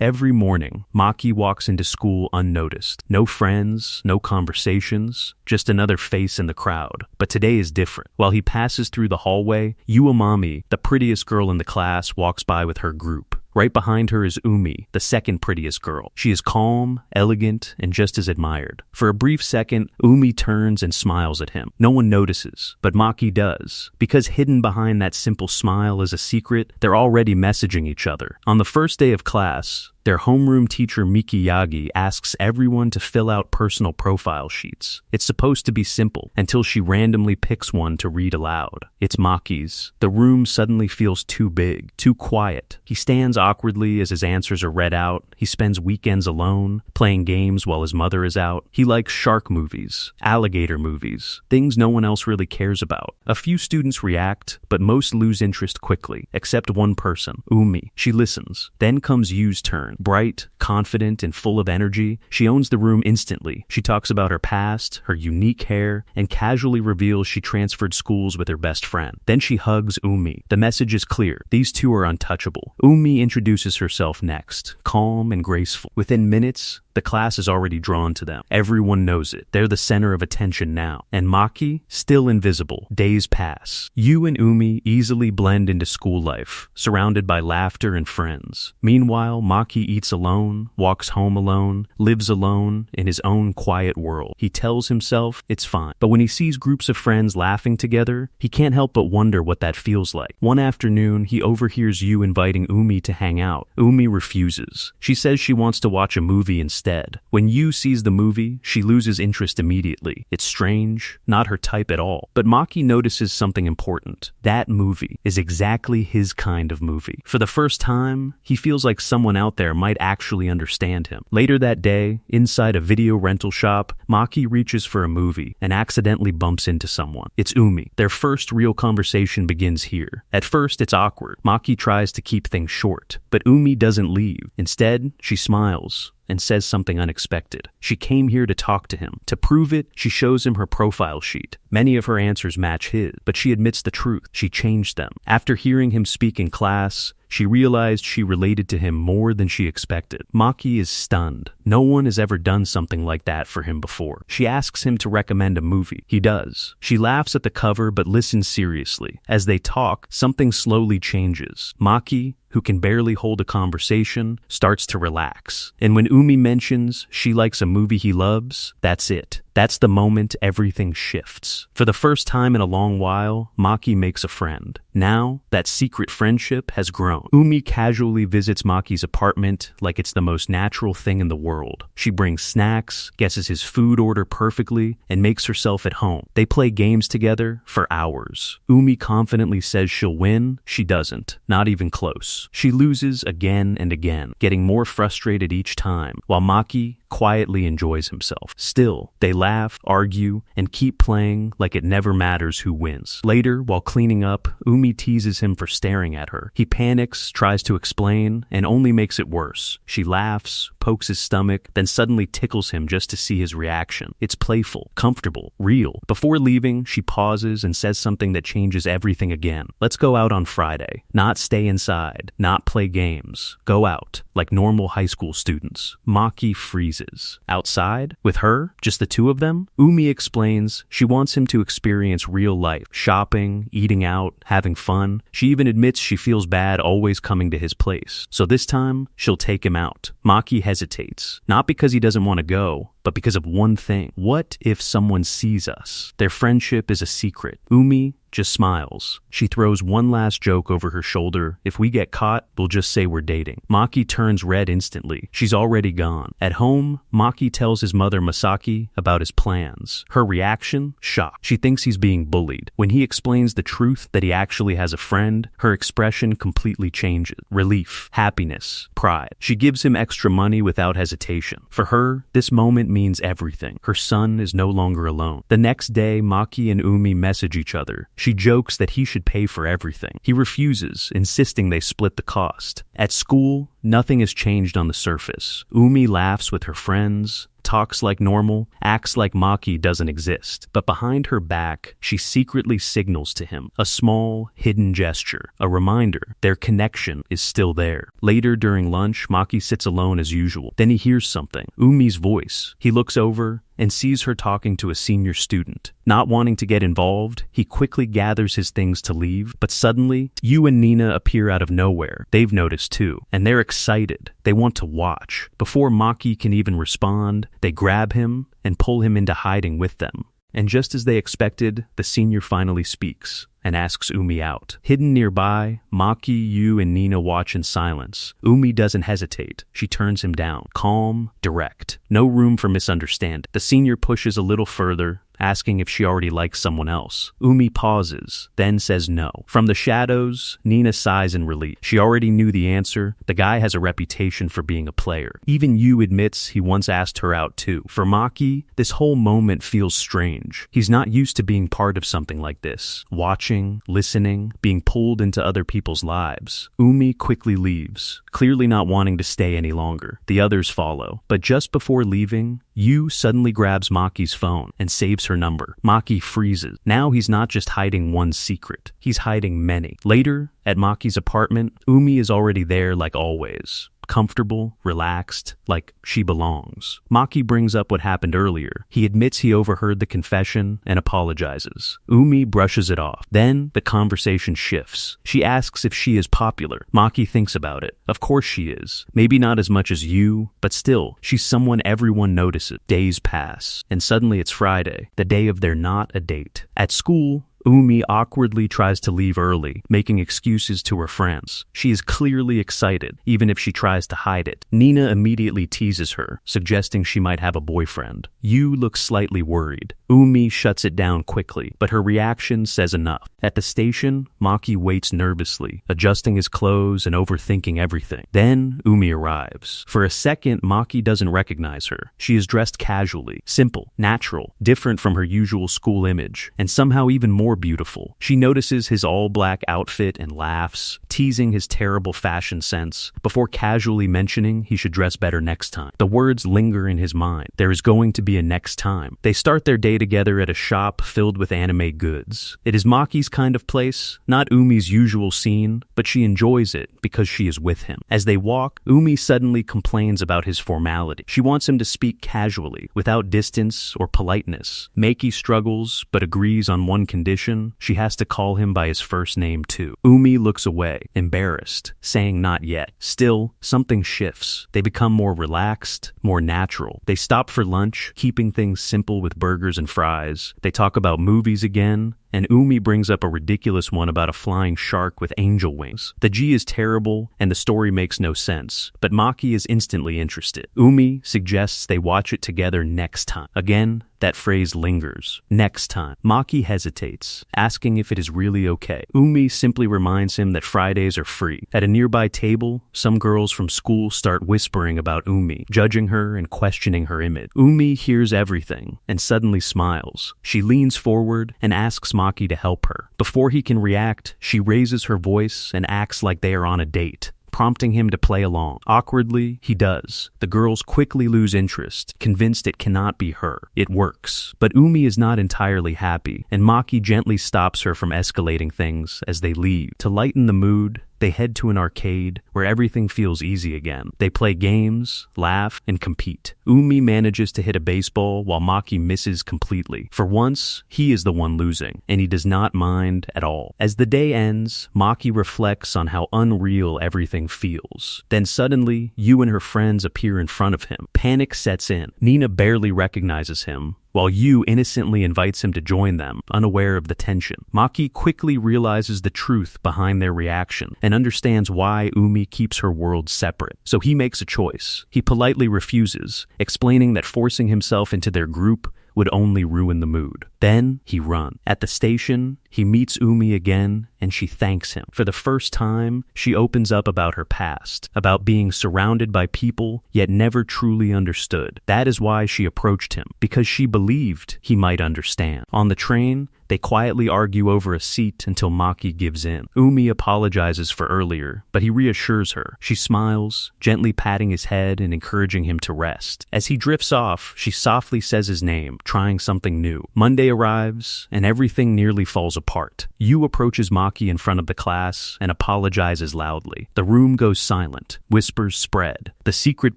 Every morning, Maki walks into school unnoticed. No friends, no conversations, just another face in the crowd. But today is different. While he passes through the hallway, Uemami, the prettiest girl in the class, walks by with her group. Right behind her is Umi, the second prettiest girl. She is calm, elegant, and just as admired. For a brief second, Umi turns and smiles at him. No one notices, but Maki does. Because hidden behind that simple smile is a secret, they're already messaging each other. On the first day of class, their homeroom teacher Mikiyagi asks everyone to fill out personal profile sheets. It's supposed to be simple, until she randomly picks one to read aloud. It's Maki's. The room suddenly feels too big, too quiet. He stands awkwardly as his answers are read out. He spends weekends alone, playing games while his mother is out. He likes shark movies, alligator movies, things no one else really cares about. A few students react, but most lose interest quickly, except one person, Umi. She listens. Then comes Yu's turn. Bright, confident, and full of energy, she owns the room instantly. She talks about her past, her unique hair, and casually reveals she transferred schools with her best friend. Then she hugs Umi. The message is clear. These two are untouchable. Umi introduces herself next, calm and graceful. Within minutes, the class is already drawn to them. Everyone knows it. They're the center of attention now. And Maki, still invisible. Days pass. Yu and Umi easily blend into school life, surrounded by laughter and friends. Meanwhile, Maki eats alone, walks home alone, lives alone in his own quiet world. He tells himself it's fine. But when he sees groups of friends laughing together, he can't help but wonder what that feels like. One afternoon, he overhears Yu inviting Umi to hang out. Umi refuses. She says she wants to watch a movie instead. When Yu sees the movie, she loses interest immediately. It's strange, not her type at all. But Maki notices something important. That movie is exactly his kind of movie. For the first time, he feels like someone out there might actually understand him. Later that day, inside a video rental shop, Maki reaches for a movie and accidentally bumps into someone. It's Umi. Their first real conversation begins here. At first, it's awkward. Maki tries to keep things short, but Umi doesn't leave. Instead, she smiles and says something unexpected. She came here to talk to him. To prove it, she shows him her profile sheet. Many of her answers match his, but she admits the truth. She changed them. After hearing him speak in class, she realized she related to him more than she expected. Maki is stunned. No one has ever done something like that for him before. She asks him to recommend a movie. He does. She laughs at the cover but listens seriously. As they talk, something slowly changes. Maki, who can barely hold a conversation, starts to relax. And when Umi mentions she likes a movie he loves, that's it. That's the moment everything shifts. For the first time in a long while, Maki makes a friend. Now, that secret friendship has grown. Umi casually visits Maki's apartment like it's the most natural thing in the world. She brings snacks, guesses his food order perfectly, and makes herself at home. They play games together for hours. Umi confidently says she'll win. She doesn't. Not even close. She loses again and again, getting more frustrated each time, while Maki quietly enjoys himself. Still, they laugh, argue, and keep playing like it never matters who wins. Later, while cleaning up, Umi teases him for staring at her. He panics, tries to explain, and only makes it worse. She laughs, pokes his stomach, then suddenly tickles him just to see his reaction. It's playful, comfortable, real. Before leaving, she pauses and says something that changes everything again. Let's go out on Friday. Not stay inside, not play games. Go out, like normal high school students. Maki freezes. Outside? With her? Just the two of them? Umi explains she wants him to experience real life. Shopping, eating out, having fun. She even admits she feels bad always coming to his place. So this time, she'll take him out. Maki hesitates. Not because he doesn't want to go, but because of one thing. What if someone sees us? Their friendship is a secret. Umi just smiles. She throws one last joke over her shoulder. If we get caught, we'll just say we're dating. Maki turns red instantly. She's already gone. At home, Maki tells his mother Masaki about his plans. Her reaction? Shock. She thinks he's being bullied. When he explains the truth that he actually has a friend, her expression completely changes. Relief, happiness, pride. She gives him extra money without hesitation. For her, this moment means everything. Her son is no longer alone. The next day, Maki and Umi message each other. She jokes that he should pay for everything. He refuses, insisting they split the cost. At school, nothing has changed on the surface. Umi laughs with her friends, talks like normal, acts like Maki doesn't exist. But behind her back, she secretly signals to him, a small, hidden gesture, a reminder their connection is still there. Later during lunch, Maki sits alone as usual. Then he hears something, Umi's voice. He looks over and sees her talking to a senior student. Not wanting to get involved, he quickly gathers his things to leave, but suddenly, Yu and Nina appear out of nowhere. They've noticed too, and they're excited. They want to watch. Before Maki can even respond, they grab him and pull him into hiding with them. And just as they expected, the senior finally speaks and asks Umi out. Hidden nearby, Maki, Yu, and Nina watch in silence. Umi doesn't hesitate. She turns him down. Calm, direct. No room for misunderstanding. The senior pushes a little further, asking if she already likes someone else. Umi pauses, then says no. From the shadows, Nina sighs in relief. She already knew the answer. The guy has a reputation for being a player. Even Yu admits he once asked her out too. For Maki, this whole moment feels strange. He's not used to being part of something like this. Watching, listening, being pulled into other people's lives. Umi quickly leaves, clearly not wanting to stay any longer. The others follow. But just before leaving, Yu suddenly grabs Maki's phone and saves her number. Maki freezes. Now he's not just hiding one secret. He's hiding many. Later, at Maki's apartment, Umi is already there like always. Comfortable, relaxed, like she belongs. Maki brings up what happened earlier. He admits he overheard the confession and apologizes. Umi brushes it off. Then the conversation shifts. She asks if she is popular. Maki thinks about it. Of course she is. Maybe not as much as you, but still, she's someone everyone notices. Days pass, and suddenly it's Friday, the day of their not a date. At school, Umi awkwardly tries to leave early, making excuses to her friends. She is clearly excited, even if she tries to hide it. Nina immediately teases her, suggesting she might have a boyfriend. Yu looks slightly worried. Umi shuts it down quickly, but her reaction says enough. At the station, Maki waits nervously, adjusting his clothes and overthinking everything. Then, Umi arrives. For a second, Maki doesn't recognize her. She is dressed casually, simple, natural, different from her usual school image, and somehow even more beautiful. She notices his all-black outfit and laughs, teasing his terrible fashion sense, before casually mentioning he should dress better next time. The words linger in his mind. There is going to be a next time. They start their day together at a shop filled with anime goods. It is Maki's kind of place, not Umi's usual scene, but she enjoys it because she is with him. As they walk, Umi suddenly complains about his formality. She wants him to speak casually, without distance or politeness. Maki struggles, but agrees on one condition: she has to call him by his first name too. Umi looks away, embarrassed, saying not yet. Still, something shifts. They become more relaxed, more natural. They stop for lunch, keeping things simple with burgers and fries. They talk about movies again, and Umi brings up a ridiculous one about a flying shark with angel wings. The G is terrible, and the story makes no sense, but Maki is instantly interested. Umi suggests they watch it together next time. Again, that phrase lingers. Next time. Maki hesitates, asking if it is really okay. Umi simply reminds him that Fridays are free. At a nearby table, some girls from school start whispering about Umi, judging her and questioning her image. Umi hears everything and suddenly smiles. She leans forward and asks Maki to help her. Before he can react, she raises her voice and acts like they are on a date, prompting him to play along. Awkwardly, he does. The girls quickly lose interest, convinced it cannot be her. It works. But Umi is not entirely happy, and Maki gently stops her from escalating things as they leave. To lighten the mood, they head to an arcade where everything feels easy again. They play games, laugh, and compete. Umi manages to hit a baseball while Maki misses completely. For once, he is the one losing, and he does not mind at all. As the day ends, Maki reflects on how unreal everything feels. Then suddenly, Yu and her friends appear in front of him. Panic sets in. Nina barely recognizes him, while Yu innocently invites him to join them, unaware of the tension. Maki quickly realizes the truth behind their reaction and understands why Umi keeps her world separate. So he makes a choice. He politely refuses, explaining that forcing himself into their group would only ruin the mood. Then he runs. At the station, he meets Umi again and she thanks him. For the first time, she opens up about her past, about being surrounded by people yet never truly understood. That is why she approached him, because she believed he might understand. On the train, they quietly argue over a seat until Maki gives in. Umi apologizes for earlier, but he reassures her. She smiles, gently patting his head and encouraging him to rest. As he drifts off, she softly says his name, trying something new. Monday arrives, and everything nearly falls apart. Yu approaches Maki in front of the class and apologizes loudly. The room goes silent. Whispers spread. The secret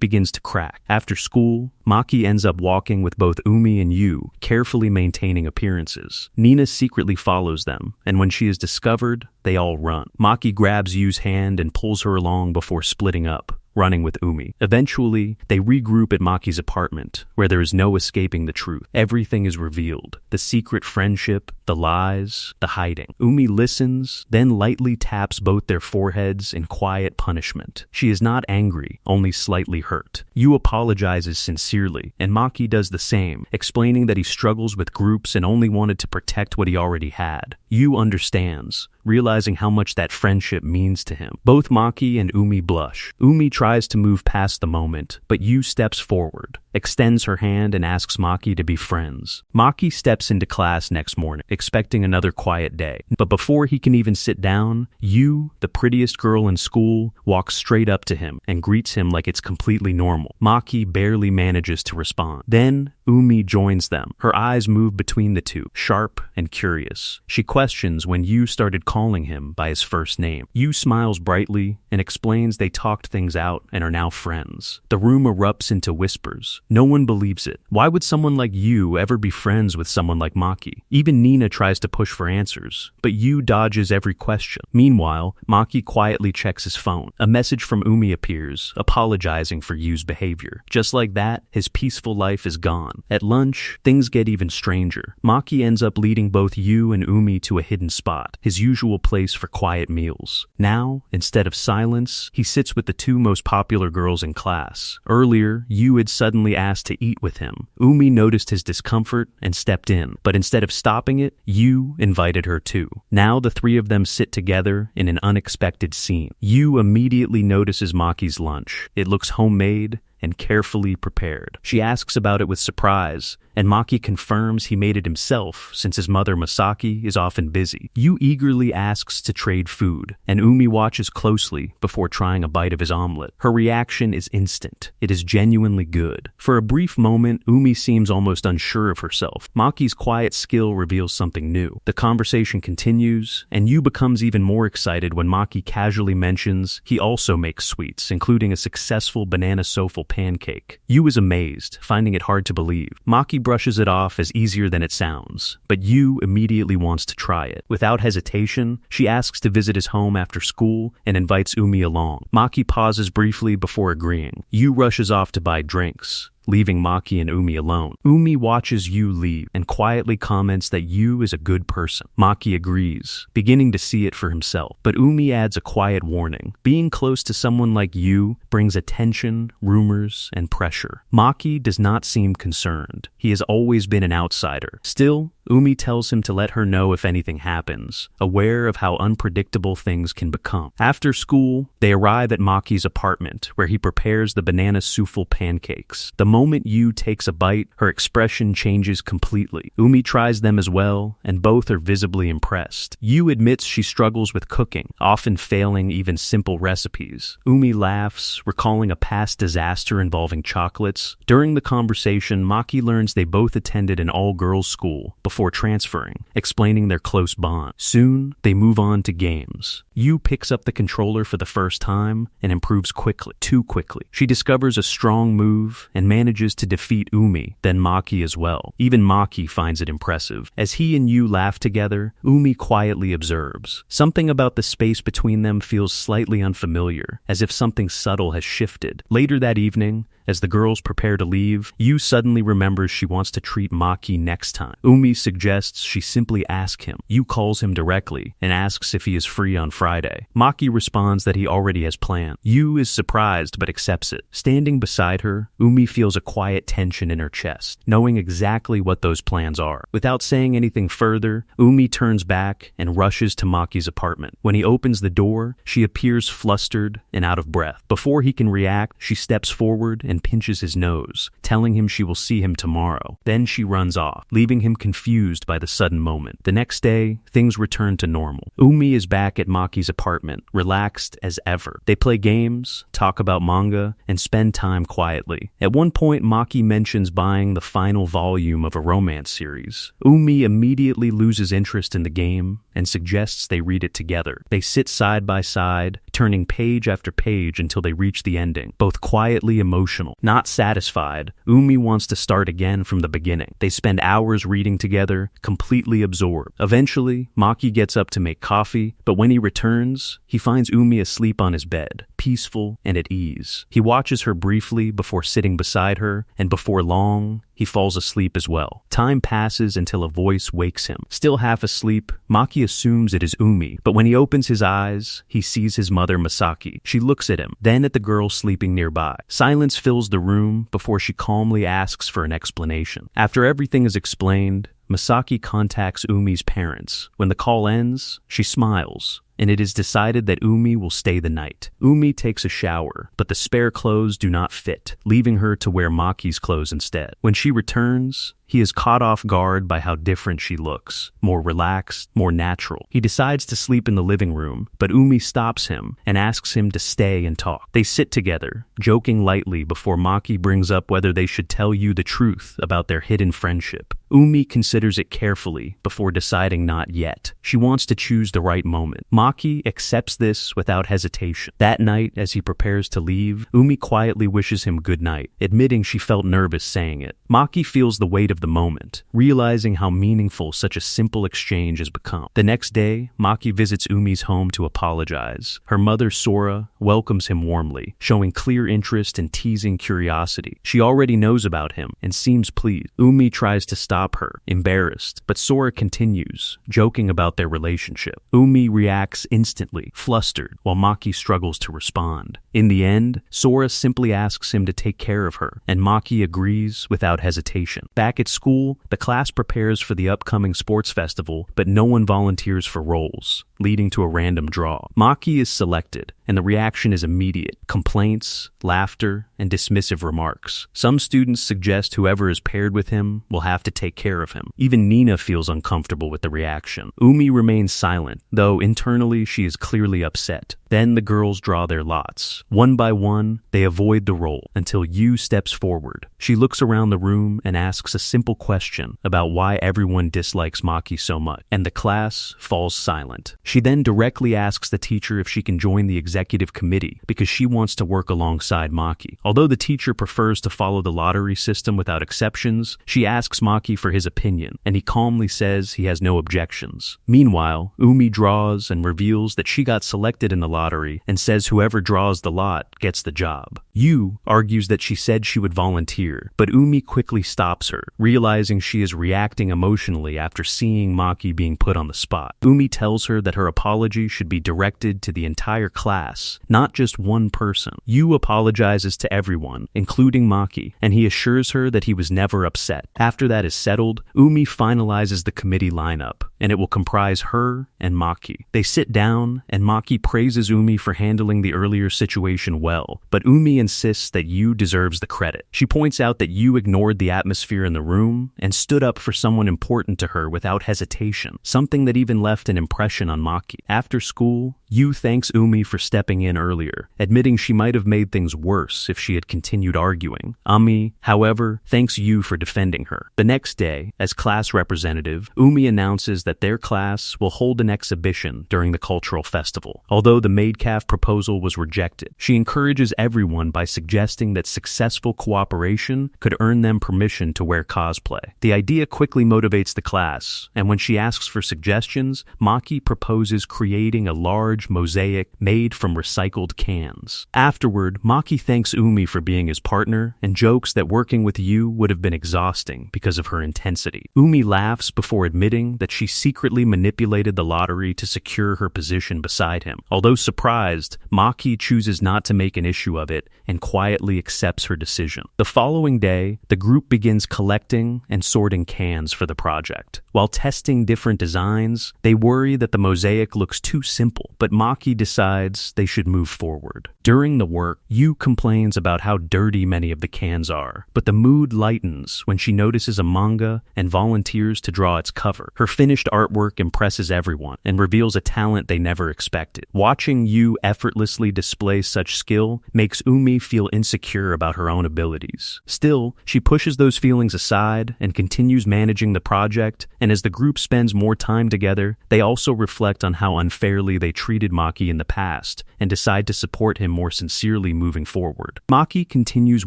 begins to crack. After school, Maki ends up walking with both Umi and Yu, carefully maintaining appearances. Nina secretly follows them, and when she is discovered, they all run. Maki grabs Yu's hand and pulls her along before splitting up, running with Umi. Eventually, they regroup at Maki's apartment, where there is no escaping the truth. Everything is revealed. The secret friendship, the lies, the hiding. Umi listens, then lightly taps both their foreheads in quiet punishment. She is not angry, only slightly hurt. Yu apologizes sincerely, and Maki does the same, explaining that he struggles with groups and only wanted to protect what he already had. Yu understands, realizing how much that friendship means to him. Both Maki and Umi blush. Umi tries to move past the moment, but Yu steps forward, extends her hand and asks Maki to be friends. Maki steps into class next morning, expecting another quiet day. But before he can even sit down, Yu, the prettiest girl in school, walks straight up to him and greets him like it's completely normal. Maki barely manages to respond. Then, Umi joins them. Her eyes move between the two, sharp and curious. She questions when Yu started calling him by his first name. Yu smiles brightly and explains they talked things out and are now friends. The room erupts into whispers. No one believes it. Why would someone like Yu ever be friends with someone like Maki? Even Nina tries to push for answers, but Yu dodges every question. Meanwhile, Maki quietly checks his phone. A message from Umi appears, apologizing for Yu's behavior. Just like that, his peaceful life is gone. At lunch, things get even stranger. Maki ends up leading both Yu and Umi to a hidden spot, his usual place for quiet meals. Now, instead of silence, he sits with the two most popular girls in class. Earlier, Yu had suddenly asked to eat with him. Umi noticed his discomfort and stepped in, but instead of stopping it, Yu invited her too. Now the three of them sit together in an unexpected scene. Yu immediately notices Maki's lunch. It looks homemade and carefully prepared. She asks about it with surprise, and Maki confirms he made it himself since his mother Masaki is often busy. Yu eagerly asks to trade food, and Umi watches closely before trying a bite of his omelet. Her reaction is instant. It is genuinely good. For a brief moment, Umi seems almost unsure of herself. Maki's quiet skill reveals something new. The conversation continues, and Yu becomes even more excited when Maki casually mentions he also makes sweets, including a successful banana souffle pancake. Yu is amazed, finding it hard to believe. Maki brushes it off as easier than it sounds, but Yu immediately wants to try it. Without hesitation, she asks to visit his home after school and invites Umi along. Maki pauses briefly before agreeing. Yu rushes off to buy drinks, leaving Maki and Umi alone. Umi watches Yu leave and quietly comments that Yu is a good person. Maki agrees, beginning to see it for himself. But Umi adds a quiet warning. Being close to someone like Yu brings attention, rumors, and pressure. Maki does not seem concerned. He has always been an outsider. Still, Umi tells him to let her know if anything happens, aware of how unpredictable things can become. After school, they arrive at Maki's apartment, where he prepares the banana souffle pancakes. The moment Yu takes a bite, her expression changes completely. Umi tries them as well, and both are visibly impressed. Yu admits she struggles with cooking, often failing even simple recipes. Umi laughs, recalling a past disaster involving chocolates. During the conversation, Maki learns they both attended an all-girls school before transferring, explaining their close bond. Soon, they move on to games. Yu picks up the controller for the first time and improves quickly, too quickly. She discovers a strong move and manages to defeat Umi, then Maki as well. Even Maki finds it impressive. As he and Yu laugh together, Umi quietly observes. Something about the space between them feels slightly unfamiliar, as if something subtle has shifted. Later that evening, As the girls prepare to leave, Yu suddenly remembers she wants to treat Maki next time. Umi suggests she simply ask him. Yu calls him directly and asks if he is free on Friday. Maki responds that he already has plans. Yu is surprised but accepts it. Standing beside her, Umi feels a quiet tension in her chest, knowing exactly what those plans are. Without saying anything further, Umi turns back and rushes to Maki's apartment. When he opens the door, she appears flustered and out of breath. Before he can react, she steps forward and pinches his nose, telling him she will see him tomorrow. Then she runs off, leaving him confused by the sudden moment. The next day, things return to normal. Umi is back at Maki's apartment, relaxed as ever. They play games, talk about manga, and spend time quietly. At one point, Maki mentions buying the final volume of a romance series. Umi immediately loses interest in the game and suggests they read it together. They sit side by side, turning page after page until they reach the ending, both quietly emotional. Not satisfied, Umi wants to start again from the beginning. They spend hours reading together, completely absorbed. Eventually, Maki gets up to make coffee, but when he returns, he finds Umi asleep on his bed, peaceful and at ease. He watches her briefly before sitting beside her, and before long, he falls asleep as well. Time passes until a voice wakes him. Still half asleep, Maki assumes it is Umi, but when he opens his eyes, he sees his mother Masaki. She looks at him, then at the girl sleeping nearby. Silence fills the room before she calmly asks for an explanation. After everything is explained, Masaki contacts Umi's parents. When the call ends, she smiles, and it is decided that Umi will stay the night. Umi takes a shower, but the spare clothes do not fit, leaving her to wear Maki's clothes instead. When she returns, he is caught off guard by how different she looks, more relaxed, more natural. He decides to sleep in the living room, but Umi stops him and asks him to stay and talk. They sit together, joking lightly before Maki brings up whether they should tell Yu the truth about their hidden friendship. Umi considers it carefully before deciding not yet. She wants to choose the right moment. Maki accepts this without hesitation. That night, as he prepares to leave, Umi quietly wishes him good night, admitting she felt nervous saying it. Maki feels the weight of the moment, realizing how meaningful such a simple exchange has become. The next day, Maki visits Umi's home to apologize. Her mother, Sora, welcomes him warmly, showing clear interest and teasing curiosity. She already knows about him and seems pleased. Umi tries to stop her, embarrassed, but Sora continues, joking about their relationship. Umi reacts instantly, flustered, while Maki struggles to respond. In the end, Sora simply asks him to take care of her, and Maki agrees without hesitation. Back at school, the class prepares for the upcoming sports festival, but no one volunteers for roles, leading to a random draw. Maki is selected, and the reaction is immediate. Complaints, laughter, and dismissive remarks. Some students suggest whoever is paired with him will have to take care of him. Even Nina feels uncomfortable with the reaction. Umi remains silent, though internally she is clearly upset. Then the girls draw their lots. One by one, they avoid the role until Yu steps forward. She looks around the room and asks a simple question about why everyone dislikes Maki so much, and the class falls silent. She then directly asks the teacher if she can join the executive committee because she wants to work alongside Maki. Although the teacher prefers to follow the lottery system without exceptions, she asks Maki for his opinion, and he calmly says he has no objections. Meanwhile, Umi draws and reveals that she got selected in the lottery and says whoever draws the lot gets the job. Yu argues that she said she would volunteer, but Umi quickly stops her, realizing she is reacting emotionally after seeing Maki being put on the spot. Umi tells her that her apology should be directed to the entire class, not just one person. Yu apologizes to everyone, including Maki, and he assures her that he was never upset. After that is settled, Umi finalizes the committee lineup, and it will comprise her and Maki. They sit down, and Maki praises Umi for handling the earlier situation well, but Umi insists that Yu deserves the credit. She points out that Yu ignored the atmosphere in the room and stood up for someone important to her without hesitation, something that even left an impression on Maki. After school, Yu thanks Umi for stepping in earlier, admitting she might have made things worse if she had continued arguing. Umi, however, thanks Yu for defending her. The next day, as class representative, Umi announces that their class will hold an exhibition during the cultural festival. Although the maid calf proposal was rejected, she encourages everyone by suggesting that successful cooperation could earn them permission to wear cosplay. The idea quickly motivates the class, and when she asks for suggestions, Maki proposes creating a large large mosaic made from recycled cans. Afterward, Maki thanks Umi for being his partner and jokes that working with Yu would have been exhausting because of her intensity. Umi laughs before admitting that she secretly manipulated the lottery to secure her position beside him. Although surprised, Maki chooses not to make an issue of it and quietly accepts her decision. The following day, the group begins collecting and sorting cans for the project. While testing different designs, they worry that the mosaic looks too simple, but Maki decides they should move forward. During the work, Yu complains about how dirty many of the cans are, but the mood lightens when she notices a manga and volunteers to draw its cover. Her finished artwork impresses everyone and reveals a talent they never expected. Watching Yu effortlessly display such skill makes Umi feel insecure about her own abilities. Still, she pushes those feelings aside and continues managing the project, and as the group spends more time together, they also reflect on how unfairly they treated Maki in the past and decide to support him more sincerely moving forward. Maki continues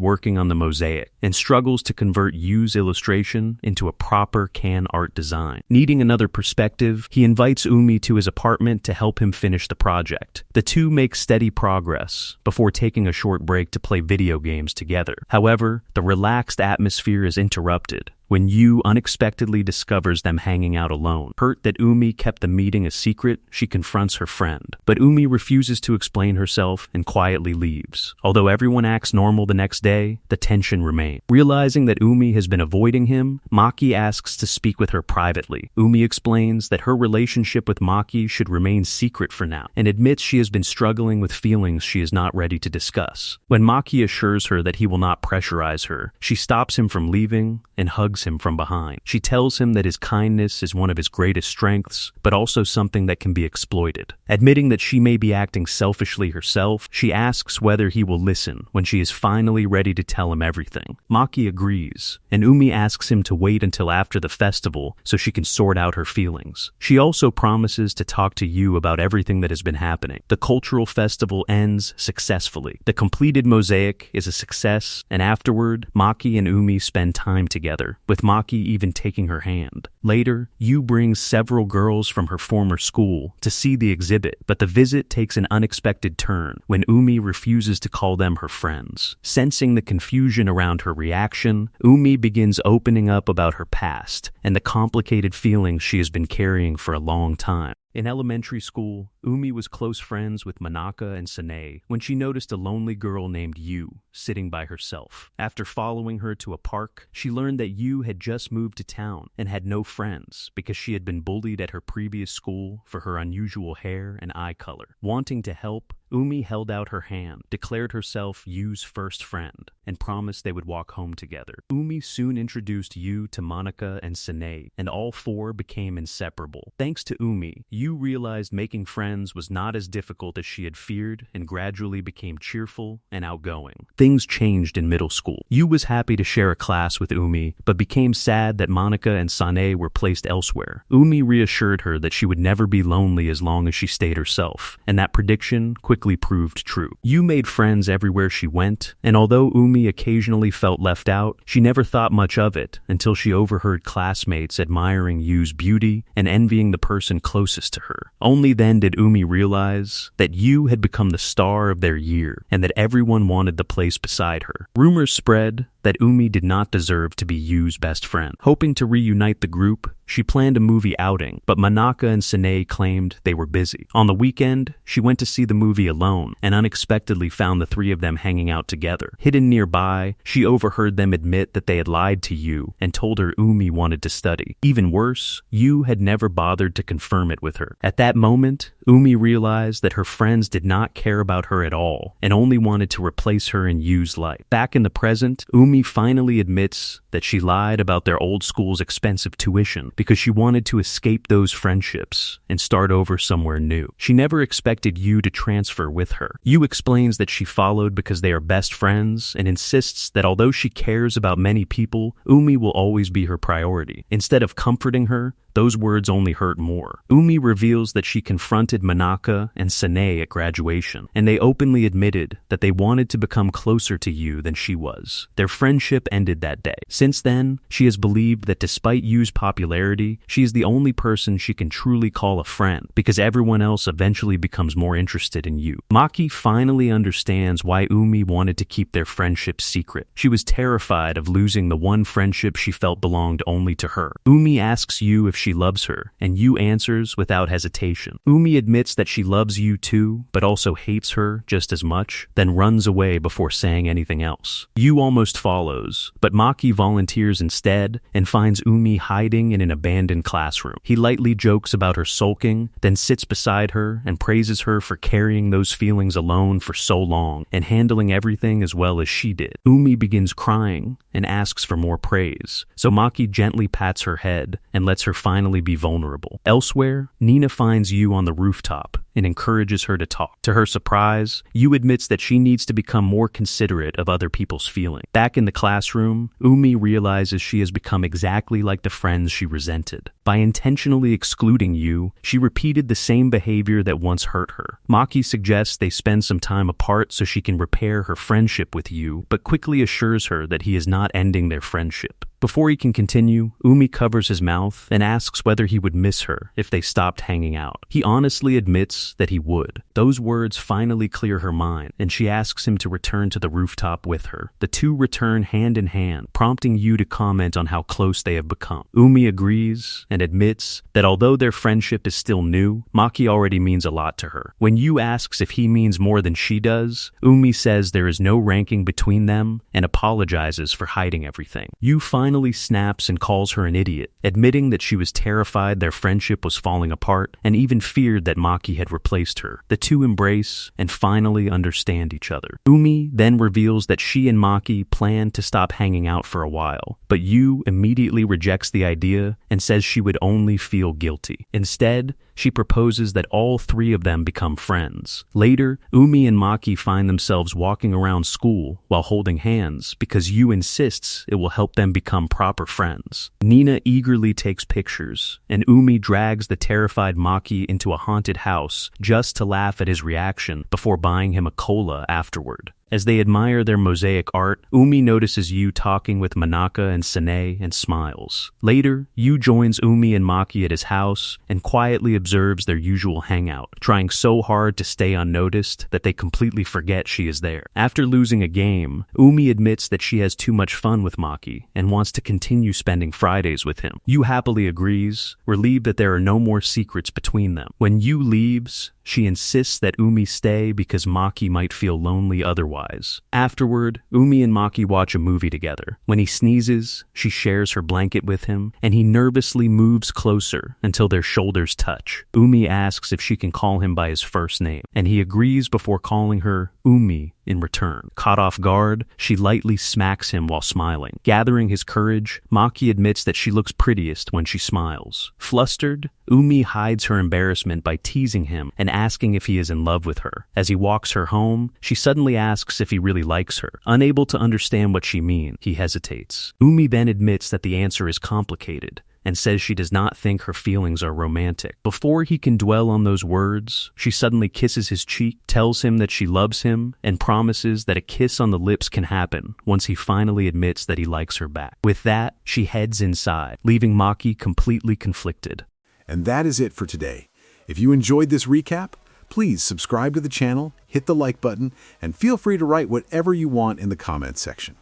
working on the mosaic and struggles to convert Yu's illustration into a proper can art design. Needing another perspective, he invites Umi to his apartment to help him finish the project. The two make steady progress before taking a short break to play video games together. However, the relaxed atmosphere is interrupted when Yu unexpectedly discovers them hanging out alone. Hurt that Umi kept the meeting a secret, she confronts her friend. But Umi refuses to explain herself and quietly leaves. Although everyone acts normal the next day, the tension remains. Realizing that Umi has been avoiding him, Maki asks to speak with her privately. Umi explains that her relationship with Maki should remain secret for now, and admits she has been struggling with feelings she is not ready to discuss. When Maki assures her that he will not pressurize her, she stops him from leaving and hugs him from behind. She tells him that his kindness is one of his greatest strengths, but also something that can be exploited. Admitting that she may be acting selfishly herself, she asks whether he will listen when she is finally ready to tell him everything. Maki agrees, and Umi asks him to wait until after the festival so she can sort out her feelings. She also promises to talk to Yu about everything that has been happening. The cultural festival ends successfully. The completed mosaic is a success, and afterward, Maki and Umi spend time together, with Maki even taking her hand. Later, Yu brings several girls from her former school to see the exhibit, but the visit takes an unexpected turn when Umi refuses to call them her friends. Sensing the confusion around her reaction, Umi begins opening up about her past and the complicated feelings she has been carrying for a long time. In elementary school, Umi was close friends with Manaka and Sanae when she noticed a lonely girl named Yu sitting by herself. After following her to a park, she learned that Yu had just moved to town and had no friends because she had been bullied at her previous school for her unusual hair and eye color. Wanting to help, Umi held out her hand, declared herself Yu's first friend, and promised they would walk home together. Umi soon introduced Yu to Monica and Sanae, and all four became inseparable. Thanks to Umi, Yu realized making friends was not as difficult as she had feared and gradually became cheerful and outgoing. Things changed in middle school. Yu was happy to share a class with Umi, but became sad that Monica and Sanae were placed elsewhere. Umi reassured her that she would never be lonely as long as she stayed herself, and that prediction quickly proved true. Yu made friends everywhere she went, and although Umi occasionally felt left out, she never thought much of it until she overheard classmates admiring Yu's beauty and envying the person closest to her. Only then did Umi realize that Yu had become the star of their year and that everyone wanted the place beside her. Rumors spread that Umi did not deserve to be Yu's best friend. Hoping to reunite the group, she planned a movie outing, but Manaka and Sanae claimed they were busy. On the weekend, she went to see the movie alone and unexpectedly found the three of them hanging out together. Hidden nearby, she overheard them admit that they had lied to Yu and told her Umi wanted to study. Even worse, Yu had never bothered to confirm it with her. At that moment, Umi realized that her friends did not care about her at all and only wanted to replace her in Yu's life. Back in the present, Umi finally admits that she lied about their old school's expensive tuition because she wanted to escape those friendships and start over somewhere new. She never expected Yu to transfer with her. Yu explains that she followed because they are best friends and insists that although she cares about many people, Umi will always be her priority. Instead of comforting her, those words only hurt more. Umi reveals that she confronted Manaka and Sanae at graduation, and they openly admitted that they wanted to become closer to Yu than she was. Their friendship friendship ended that day. Since then, she has believed that despite Yu's popularity, she is the only person she can truly call a friend, because everyone else eventually becomes more interested in Yu. Maki finally understands why Umi wanted to keep their friendship secret. She was terrified of losing the one friendship she felt belonged only to her. Umi asks Yu if she loves her, and Yu answers without hesitation. Umi admits that she loves Yu too, but also hates her just as much, then runs away before saying anything else. Yu almost follows, but Maki volunteers instead and finds Umi hiding in an abandoned classroom. He lightly jokes about her sulking, then sits beside her and praises her for carrying those feelings alone for so long and handling everything as well as she did. Umi begins crying and asks for more praise, so Maki gently pats her head and lets her finally be vulnerable. Elsewhere, Nina finds Yu on the rooftop and encourages her to talk. To her surprise, Yu admits that she needs to become more considerate of other people's feelings. Back in the classroom, Umi realizes she has become exactly like the friends she resented. By intentionally excluding Yu, she repeated the same behavior that once hurt her. Maki suggests they spend some time apart so she can repair her friendship with Yu, but quickly assures her that he is not ending their friendship. Before he can continue, Umi covers his mouth and asks whether he would miss her if they stopped hanging out. He honestly admits that he would. Those words finally clear her mind, and she asks him to return to the rooftop with her. The two return hand in hand, prompting Yu to comment on how close they have become. Umi agrees and admits that although their friendship is still new, Maki already means a lot to her. When Yu asks if he means more than she does, Umi says there is no ranking between them and apologizes for hiding everything. Yu finally snaps and calls her an idiot, admitting that she was terrified their friendship was falling apart and even feared that Maki had replaced her. The two embrace and finally understand each other. Umi then reveals that she and Maki plan to stop hanging out for a while, but Yu immediately rejects the idea and says she would only feel guilty. Instead, she proposes that all three of them become friends. Later, Umi and Maki find themselves walking around school while holding hands because Yu insists it will help them become proper friends. Nina eagerly takes pictures, and Umi drags the terrified Maki into a haunted house just to laugh at his reaction before buying him a cola afterward. As they admire their mosaic art, Umi notices Yu talking with Manaka and Sane and smiles. Later, Yu joins Umi and Maki at his house and quietly observes their usual hangout, trying so hard to stay unnoticed that they completely forget she is there. After losing a game, Umi admits that she has too much fun with Maki and wants to continue spending Fridays with him. Yu happily agrees, relieved that there are no more secrets between them. When Yu leaves, she insists that Umi stay because Maki might feel lonely otherwise. Afterward, Umi and Maki watch a movie together. When he sneezes, she shares her blanket with him, and he nervously moves closer until their shoulders touch. Umi asks if she can call him by his first name, and he agrees before calling her Umi in return. Caught off guard, she lightly smacks him while smiling. Gathering his courage, Maki admits that she looks prettiest when she smiles. Flustered, Umi hides her embarrassment by teasing him and asking if he is in love with her. As he walks her home, she suddenly asks if he really likes her. Unable to understand what she means, he hesitates. Umi then admits that the answer is complicated and says she does not think her feelings are romantic. Before he can dwell on those words, she suddenly kisses his cheek, tells him that she loves him, and promises that a kiss on the lips can happen once he finally admits that he likes her back. With that, she heads inside, leaving Maki completely conflicted. And that is it for today. If you enjoyed this recap, please subscribe to the channel, hit the like button, and feel free to write whatever you want in the comments section.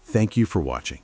Thank you for watching.